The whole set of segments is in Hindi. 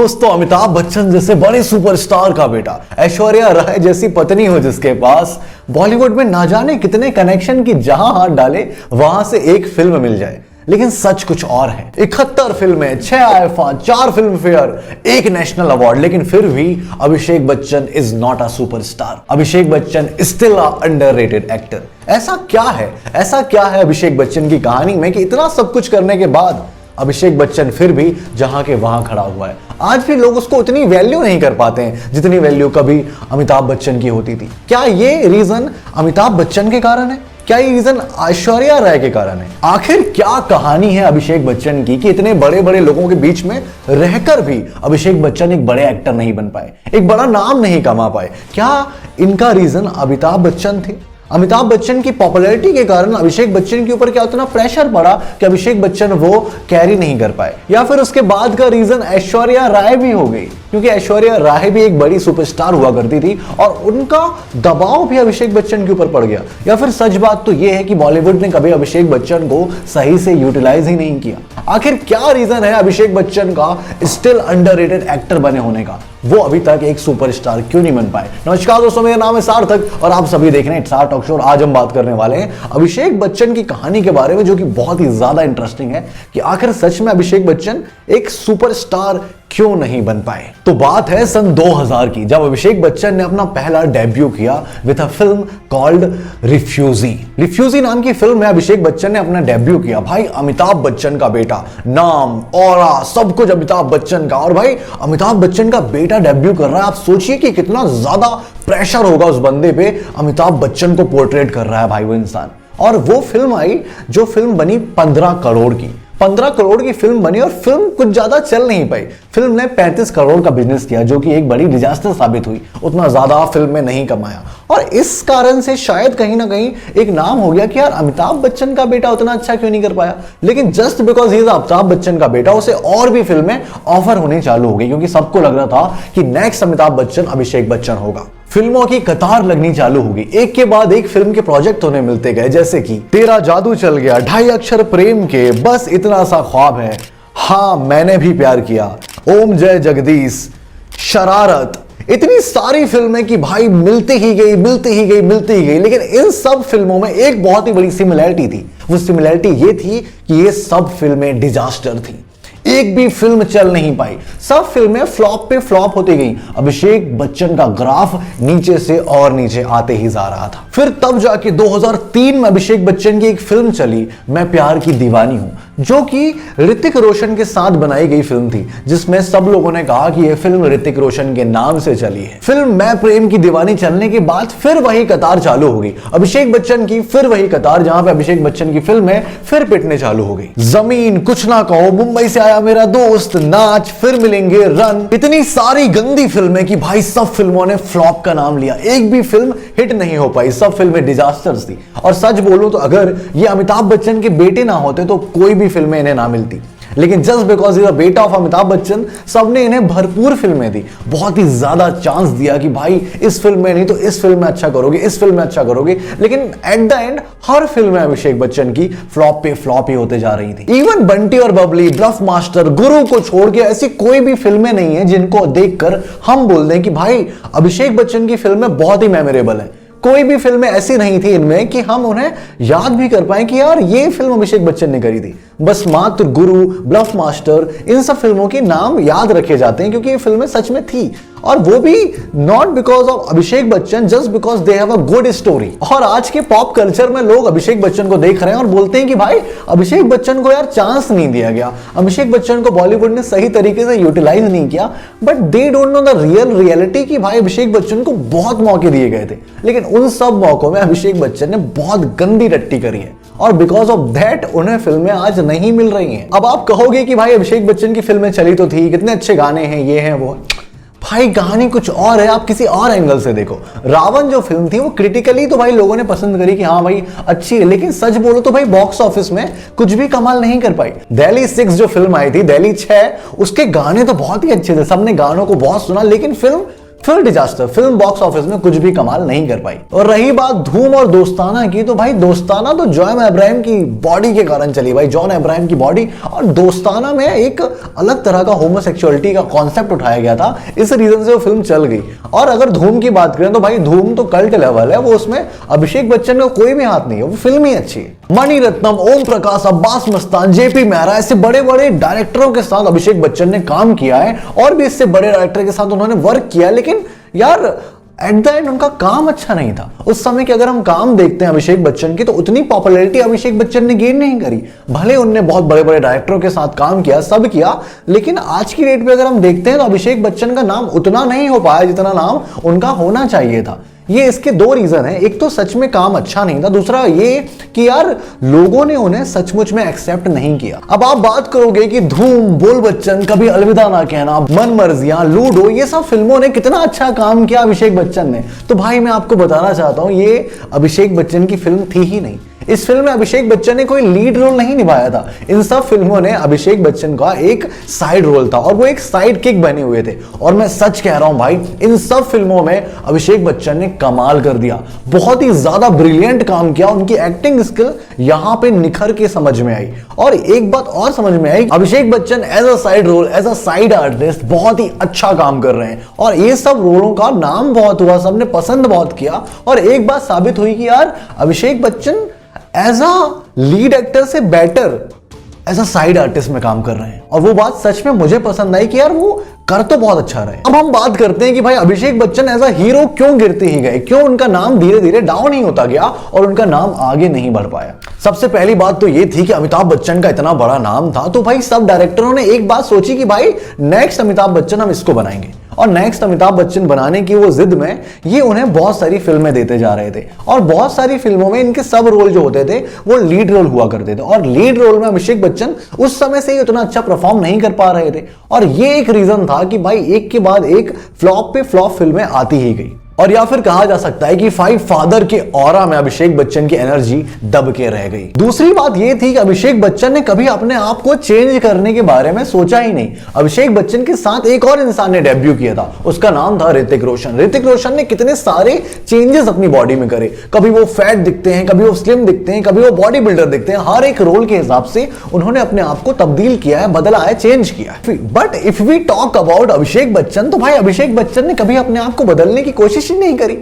दोस्तों, अमिताभ बच्चन जैसे बड़े सुपरस्टार का बेटा, ऐश्वर्या राय जैसी पत्नी हो जिसके पास, बॉलीवुड में ना जाने कितने कनेक्शन की जहां हाथ डाले वहां से एक फिल्म मिल जाए। लेकिन सच कुछ और है। 71 फिल्में, 6 IIFA, 4 Filmfare, 1 national award, लेकिन फिर भी Abhishek Bachchan is not a superstar. Abhishek Bachchan still a underrated actor. ऐसा क्या है अभिषेक बच्चन की कहानी में कि इतना सब कुछ करने के बाद अभिषेक बच्चन फिर भी जहां के वहां खड़ा हुआ है। आज भी लोग उसको उतनी वैल्यू नहीं कर पाते हैं जितनी वैल्यू कभी अमिताभ बच्चन की होती थी। क्या ये रीजन अमिताभ बच्चन के कारण है? क्या ये रीजन ऐश्वर्या राय के कारण है? आखिर क्या कहानी है अभिषेक बच्चन की कि इतने बड़े बड़े लोगों के बीच में रहकर भी अभिषेक बच्चन एक बड़े एक्टर नहीं बन पाए, एक बड़ा नाम नहीं कमा पाए? क्या इनका रीजन अमिताभ बच्चन थे? अमिताभ बच्चन की पॉपुलैरिटी के कारण अभिषेक बच्चन के ऊपर क्या उतना प्रेशर पड़ा कि अभिषेक बच्चन वो कैरी नहीं कर पाए? या फिर उसके बाद का रीजन ऐश्वर्या राय भी हो गई, क्योंकि ऐश्वर्या राय भी एक बड़ी सुपरस्टार हुआ करती थी और उनका दबाव भी अभिषेक बच्चन के ऊपर पड़ गया? या फिर सच बात तो यह है कि बॉलीवुड ने कभी अभिषेक बच्चन को सही से यूटिलाइज ही नहीं किया? आखिर क्या रीजन है अभिषेक बच्चन का स्टिल अंडररेटेड एक्टर बने होने का? वो अभी तक एक सुपरस्टार क्यों नहीं बन पाए? नमस्कार दोस्तों, मेरा नाम है सार्थक और आप सभी देख रहे हैं स्टार टॉक शो। और आज हम बात करने वाले हैं अभिषेक बच्चन की कहानी के बारे में, जो कि बहुत ही ज्यादा इंटरेस्टिंग है कि आखिर सच में अभिषेक बच्चन एक सुपरस्टार क्यों नहीं बन पाए। तो बात है सन 2000 की, जब अभिषेक बच्चन ने अपना पहला डेब्यू किया with a film called refugee. Refugee नाम की फिल्म में अभिषेक बच्चन ने अपना डेब्यू किया। भाई अमिताभ बच्चन का बेटा, नाम ऑरा सब कुछ अमिताभ बच्चन का, और भाई अमिताभ बच्चन का बेटा डेब्यू कर रहा है। आप सोचिए कि कितना ज्यादा प्रेशर होगा उस बंदे पे। अमिताभ बच्चन को पोर्ट्रेट कर रहा है भाई वो इंसान। और वो फिल्म आई जो फिल्म बनी 15 करोड़ की। 15 करोड़ की फिल्म बनी और फिल्म कुछ ज्यादा चल नहीं पाई। फिल्म ने 35 करोड़ का बिजनेस किया, जो कि एक बड़ी डिजास्टर साबित हुई। उतना ज्यादा फिल्म में नहीं कमाया और इस कारण से शायद कहीं ना कहीं एक नाम हो गया कि यार अमिताभ बच्चन का बेटा उतना अच्छा क्यों नहीं कर पाया। लेकिन just because he is Amitabh Bachchan का बेटा, उसे और भी फिल्में ऑफर होनी चालू हो गई, क्योंकि सबको लग रहा था कि नेक्स्ट अमिताभ बच्चन अभिषेक बच्चन होगा। फिल्मों की कतार लगनी चालू होगी, एक के बाद एक फिल्म के प्रोजेक्ट होने मिलते गए, जैसे कि तेरा जादू चल गया, 2.5 अक्षर प्रेम के, बस इतना सा ख्वाब है, हाँ मैंने भी प्यार किया, ओम जय जगदीश, शरारत। इतनी सारी फिल्में कि भाई मिलती ही गई। लेकिन इन सब फिल्मों में एक बहुत ही बड़ी सिमिलैरिटी थी। वो सिमिलैरिटी ये थी कि ये सब फिल्में डिजास्टर थी। एक भी फिल्म चल नहीं पाई, सब फिल्में फ्लॉप पे फ्लॉप होती गई। अभिषेक बच्चन का ग्राफ नीचे से और नीचे आते ही जा रहा था। फिर तब जाके 2003 में अभिषेक बच्चन की एक फिल्म चली, मैं प्यार की दीवानी हूं, जो कि ऋतिक रोशन के साथ बनाई गई फिल्म थी, जिसमें सब लोगों ने कहा कि यह फिल्म ऋतिक रोशन के नाम से चली है। फिल्म मैं प्रेम की दीवानी चलने के बाद फिर वही कतार चालू हो गई अभिषेक बच्चन की, फिर वही कतार जहां पे अभिषेक बच्चन की फिल्में फिर पिटने चालू हो गई। जमीन, कुछ ना कहो, मुंबई से आया मेरा दोस्त, नाच, फिर मिलेंगे, रन। इतनी सारी गंदी फिल्में कि भाई सब फिल्मों ने फ्लॉप का नाम लिया। एक भी फिल्म हिट नहीं हो पाई, सब फिल्में डिजास्टर्स थी। और सच बोलूं तो अगर ये अमिताभ बच्चन के बेटे ना होते तो कोई भी फिल्में इन्हें ना मिलती। लेकिन जस्ट बिकॉज इज द बेटा ऑफ अमिताभ बच्चन, सबने इन्हें भरपूर फिल्में दी, बहुत ही ज्यादा चांस दिया कि भाई इस फिल्म में नहीं तो इस फिल्म में अच्छा करोगे, इस फिल्म में अच्छा करोगे। लेकिन at the end her film में अभिषेक बच्चन की फ्लॉप पे फ्लॉप ही होते जा रही थी। इवन बंटी और बबली, ब्लफ मास्टर, गुरु को छोड़ के ऐसी कोई भी फिल्में नहीं है जिनको देखकर हम बोल दें कि भाई अभिषेक बच्चन की फिल्में बहुत ही मेमोरेबल है। कोई भी फिल्में ऐसी नहीं थी इनमें कि हम उन्हें याद भी कर पाए कि यार ये फिल्म अभिषेक बच्चन ने करी थी। बस मात्र गुरु, ब्लफ मास्टर, इन सब फिल्मों के नाम याद रखे जाते हैं क्योंकि ये फिल्में सच में थी, और वो भी not because of Abhishek Bachchan, just because they have a good story. और आज के पॉप कल्चर में लोग अभिषेक बच्चन को देख रहे हैं और बोलते हैं कि भाई अभिषेक बच्चन को यार चांस नहीं दिया गया, अभिषेक बच्चन को बॉलीवुड ने सही तरीके से यूटिलाइज नहीं किया। But they don't know the reality कि भाई अभिषेक बच्चन को बहुत मौके दिए गए थे, लेकिन उन सब मौकों में अभिषेक बच्चन ने बहुत गंदी टट्टी करी है और बिकॉज ऑफ दैट उन्हें फिल्में आज नहीं मिल रही हैं। अब आप कहोगे कि भाई अभिषेक बच्चन की फिल्में चली तो थी, कितने अच्छे गाने हैं, ये हैं वो। भाई कहानी कुछ और है, आप किसी और एंगल से देखो। रावण जो फिल्म थी वो क्रिटिकली तो भाई लोगों ने पसंद करी कि हाँ भाई अच्छी है, लेकिन सच बोलो तो भाई बॉक्स ऑफिस में कुछ भी कमाल नहीं कर पाई। दिल्ली 6 जो फिल्म आई थी, दिल्ली 6, उसके गाने तो बहुत ही अच्छे थे, सबने गानों को बहुत सुना, लेकिन फिल्म फिर डिजास्टर, फिल्म बॉक्स ऑफिस में कुछ भी कमाल नहीं कर पाई। और रही बात धूम और दोस्ताना की, तो भाई दोस्ताना तो जॉन अब्राहम की बॉडी के कारण चली भाई, जॉन अब्राहम की बॉडी। और दोस्ताना में एक अलग तरह का होमोसेक्सुअलिटी का कॉन्सेप्ट उठाया गया था, इस रीजन से वो फिल्म चल गई। और अगर धूम की बात करें तो भाई धूम तो कल्ट लेवल है, वो उसमें अभिषेक बच्चन का कोई भी हाथ नहीं है, वो फिल्म ही अच्छी है। मणिरत्नम, ओम प्रकाश, अब्बास मस्तान, जेपी मेहरा, ऐसे बड़े बड़े डायरेक्टरों के साथ अभिषेक बच्चन ने काम किया है, और भी इससे बड़े डायरेक्टर के साथ उन्होंने वर्क किया, लेकिन यार एट द एंड उनका काम अच्छा नहीं था। उस समय के अगर हम काम देखते हैं अभिषेक बच्चन की, तो उतनी पॉपुलैरिटी अभिषेक बच्चन ने गेन नहीं करी। भले उनने बहुत बड़े बड़े डायरेक्टरों के साथ काम किया, सब किया, लेकिन आज की डेट पे अगर हम देखते हैं तो अभिषेक बच्चन का नाम उतना नहीं हो पाया जितना नाम उनका होना चाहिए था। ये इसके दो रीजन है, एक तो सच में काम अच्छा नहीं था, दूसरा ये कि यार लोगों ने उन्हें सचमुच में एक्सेप्ट नहीं किया। अब आप बात करोगे कि धूम, बोल बच्चन, कभी अलविदा ना कहना, मन मर्जियां, लूडो, ये सब फिल्मों ने कितना अच्छा काम किया अभिषेक बच्चन ने। तो भाई मैं आपको बताना चाहता हूं, ये अभिषेक बच्चन की फिल्म थी ही नहीं। इस फिल्म में अभिषेक बच्चन ने कोई लीड रोल नहीं निभाया था। इन सब फिल्मों ने अभिषेक बच्चन का एक साइड रोल था, और वो एक साइड किक बने हुए थे। और मैं सच कह रहा हूं भाई, इन सब फिल्मों में अभिषेक बच्चन ने कमाल कर दिया, बहुत ही ज्यादा ब्रिलियंट काम किया। उनकी एक्टिंग स्किल यहां पे निखर के समझ में आई। और एक बात और समझ में आई, Abhishek Bachchan as a side role, as a side artist बहुत ही अच्छा काम कर रहे हैं, और ये सब रोलों का नाम बहुत हुआ, सबने पसंद बहुत किया। और एक बात साबित हुई कि यार Abhishek Bachchan as a lead actor से better as a side artist में काम कर रहे हैं। और वो बात सच में मुझे पसंद आई कि यार वो कर तो बहुत अच्छा रहे। अब हम बात करते हैं कि भाई अभिषेक बच्चन एज अ हीरो क्यों गिरते ही गए, क्यों उनका नाम धीरे धीरे डाउन ही होता गया और उनका नाम आगे नहीं बढ़ पाया। सबसे पहली बात तो ये थी कि अमिताभ बच्चन का इतना बड़ा नाम था, तो भाई सब डायरेक्टरों ने एक बात सोची कि भाई नेक्स्ट अमिताभ बच्चन हम इसको बनाएंगे। और नेक्स्ट अमिताभ बच्चन बनाने की वो जिद में ये उन्हें बहुत सारी फिल्में देते जा रहे थे, और बहुत सारी फिल्मों में इनके सब रोल जो होते थे वो लीड रोल हुआ करते थे। और लीड रोल में अभिषेक बच्चन उस समय से ही उतना अच्छा परफॉर्म नहीं कर पा रहे थे, और ये एक रीजन था कि भाई एक के बाद एक फ्लॉप पे फ्लॉप फिल्में आती ही गई। और या फिर कहा जा सकता है कि फाइव फादर के ऑरा में अभिषेक बच्चन की एनर्जी दब के रह गई। दूसरी बात यह थी कि अभिषेक बच्चन ने कभी अपने आप को चेंज करने के बारे में सोचा ही नहीं। अभिषेक बच्चन के साथ एक और इंसान ने डेब्यू किया था, उसका नाम था ऋतिक रोशन। ऋतिक रोशन ने कितने सारे चेंजेस अपनी बॉडी में करे, कभी वो फैट दिखते हैं, कभी वो स्लिम दिखते हैं, कभी वो बॉडी बिल्डर दिखते हैं। हर एक रोल के हिसाब से उन्होंने अपने आप को तब्दील किया है, बदला है, चेंज किया है। But if we talk about Abhishek Bachchan, तो भाई अभिषेक बच्चन ने कभी अपने आप को बदलने की कोशिश ही नहीं करी।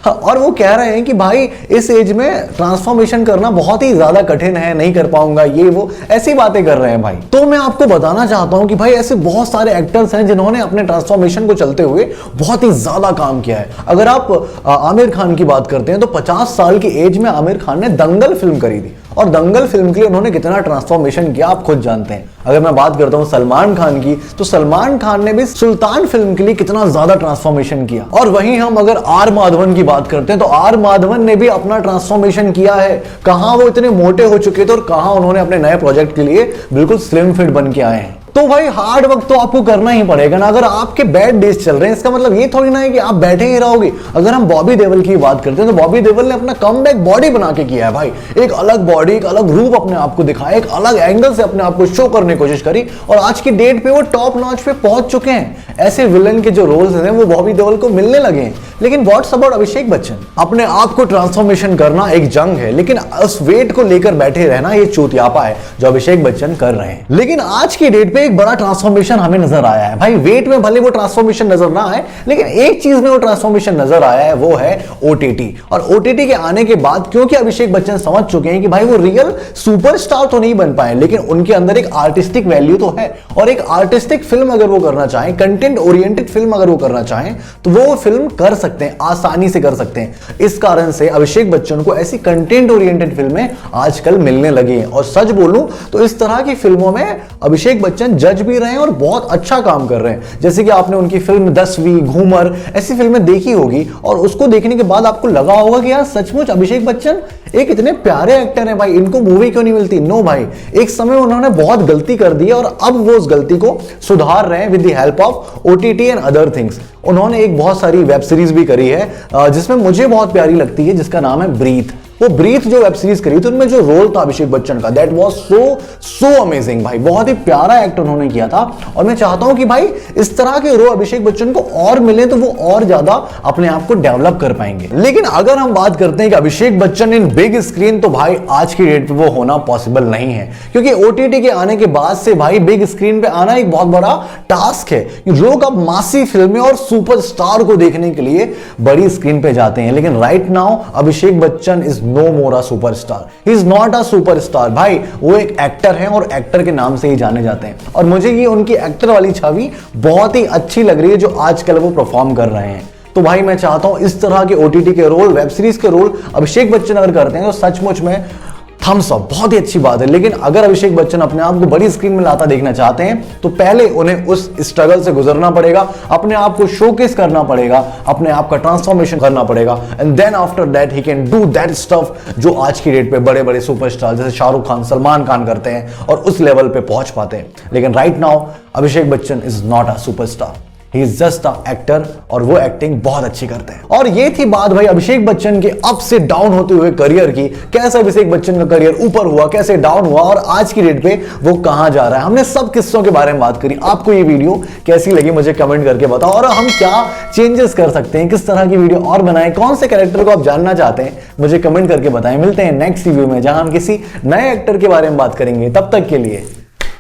और वो कह रहे हैं कि भाई इस एज में ट्रांसफॉर्मेशन करना बहुत ही ज्यादा कठिन है, नहीं कर पाऊंगा, ये वो ऐसी बातें कर रहे हैं भाई। तो मैं आपको बताना चाहता हूं कि भाई ऐसे बहुत सारे एक्टर्स हैं जिन्होंने अपने ट्रांसफॉर्मेशन को चलते हुए बहुत ही ज्यादा काम किया है। अगर आप आमिर खान की बात करते हैं तो 50 साल की एज में आमिर खान ने दंगल फिल्म करी थी, और दंगल फिल्म के लिए उन्होंने कितना ट्रांसफॉर्मेशन किया आप खुद जानते हैं। अगर मैं बात करता हूं सलमान खान की, तो सलमान खान ने भी सुल्तान फिल्म के लिए कितना ज्यादा ट्रांसफॉर्मेशन किया। और वहीं हम अगर आर माधवन की बात करते हैं तो आर माधवन ने भी अपना ट्रांसफॉर्मेशन किया है। कहां वो इतने मोटे हो चुके थे और कहां उन्होंने अपने नए प्रोजेक्ट के लिए बिल्कुल स्लिम फिट बन के आए हैं। तो भाई हार्ड वर्क तो आपको करना ही पड़ेगा ना। अगर आपके बैड डेज चल रहे हैं, इसका मतलब ये थोड़ी ना है कि आप बैठे ही रहोगे। अगर हम बॉबी देओल की बात करते हैं तो बॉबी देओल ने अपना कमबैक बॉडी बना के किया है भाई। एक अलग बॉडी, एक अलग रूप अपने आप को दिखाया, एक अलग एंगल से अपने आप को शो करने की कोशिश करी, और आज की डेट पे वो टॉप नॉच पे पहुंच चुके हैं। ऐसे विलन के जो रोल्स हैं वो बॉबी देओल को मिलने लगे हैं। लेकिन व्हाट्स अबाउट अभिषेक बच्चन? अपने आप को ट्रांसफॉर्मेशन करना एक जंग है, लेकिन उस वेट को लेकर बैठे रहना ये चूतियापा है जो अभिषेक बच्चन कर रहे हैं। लेकिन आज की डेट पे एक बड़ा ट्रांसफॉर्मेशन हमें नजर आया है भाई। वेट में भले वो ट्रांसफॉर्मेशन नजर ना आए, लेकिन एक चीज में वो ट्रांसफॉर्मेशन नजर आया है, वो है ओटीटी। और ओटीटी के आने के बाद क्योंकि अभिषेक बच्चन समझ चुके हैं कि भाई वो रियल सुपरस्टार तो नहीं बन पाए, लेकिन उनके अंदर एक आर्टिस्टिक वैल्यू तो है, और एक आर्टिस्टिक फिल्म अगर वो करना चाहें, कंटेंट ओरिएंटेड फिल्म अगर वो करना चाहें, तो वो फिल्म कर सकते हैं, आसानी से कर सकते हैं। इस कारण से अभिषेक बच्चन को ऐसी कंटेंट ओरिएंटेड फिल्में आजकल मिलने लगी हैं। और सच बोलूं तो इस तरह की फिल्मों में अभिषेक बच्चन जज भी रहे हैं और बहुत अच्छा काम कर रहे हैं। जैसे कि आपने उनकी फिल्म 10वीं, घूमर, ऐसी फिल्में देखी होगी, और उसको देखने के बाद आपको लगा होगा कि यार सचमुच अभिषेक बच्चन एक इतने प्यारे एक्टर हैं भाई, इनको मूवी क्यों नहीं मिलती। नो भाई, एक समय उन्होंने बहुत गलती कर दी और अब वो उस गलती को सुधार रहे हैं with the help of OTT and other things. उन्होंने एक बहुत सारी वेब सीरीज भी करी है जिसमें मुझे बहुत प्यारी लगती है, जिसका नाम है ब्रीथ। वो ब्रीथ जो वेब सीरीज करी थी उनमें जो रोल था अभिषेक बच्चन का, दैट वाज सो अमेजिंग भाई, बहुत ही प्यारा एक्ट उन्होंने किया था। और मैं चाहता हूं कि भाई इस तरह के रोल अभिषेक बच्चन को और मिले तो वो और ज्यादा अपने आप को डेवलप कर पाएंगे। लेकिन अगर हम बात करते हैं कि Abhishek Bachchan in big screen, तो भाई आज की डेट पे वो होना पॉसिबल नहीं है, क्योंकि ओटीटी के आने के बाद से भाई बिग स्क्रीन पे आना एक बहुत बड़ा टास्क है। लोग अब मासी फिल्में और सुपरस्टार को देखने के लिए बड़ी स्क्रीन पे जाते हैं, लेकिन right now Abhishek Bachchan is no more a superstar, he is not a superstar भाई, वो एक एक्टर है और एक्टर के नाम से ही जाने जाते हैं। और मुझे ये उनकी एक्टर वाली छवि बहुत ही अच्छी लग रही है जो आजकल वो परफॉर्म कर रहे हैं। तो भाई मैं चाहता हूं इस तरह के ओटीटी के रोल, वेब सीरीज के रोल अभिषेक बच्चन अगर करते हैं तो सचमुच में थम्स अप, बहुत ही अच्छी बात है। लेकिन अगर अभिषेक बच्चन अपने आप को बड़ी स्क्रीन में लाता देखना चाहते हैं तो पहले उन्हें उस स्ट्रगल से गुजरना पड़ेगा, अपने आप को शोकेस करना पड़ेगा, अपने आप का ट्रांसफॉर्मेशन करना पड़ेगा, and then after that he can do that stuff जो आज की डेट पे बड़े बड़े सुपरस्टार जैसे शाहरुख खान, सलमान खान करते हैं और उस लेवल पे पहुंच पाते हैं। लेकिन right now Abhishek Bachchan is not a superstar, he is just a actor और वो एक्टिंग बहुत अच्छी करते हैं। और ये थी बात भाई अभिषेक बच्चन के अप से डाउन होते हुए करियर की, कैसे अभिषेक बच्चन का करियर ऊपर हुआ, कैसे डाउन हुआ और आज की डेट पे वो कहां जा रहा है। हमने सब किस्सों के बारे में बात करी। आपको ये वीडियो कैसी लगी मुझे कमेंट करके बताओ, और हम क्या चेंजेस कर सकते हैं, किस तरह की वीडियो और बनाएं, कौन से कैरेक्टर को आप जानना चाहते हैं मुझे कमेंट करके बताएं। मिलते हैं नेक्स्ट रिव्यू में जहां हम किसी नए एक्टर के बारे में बात करेंगे। तब तक के लिए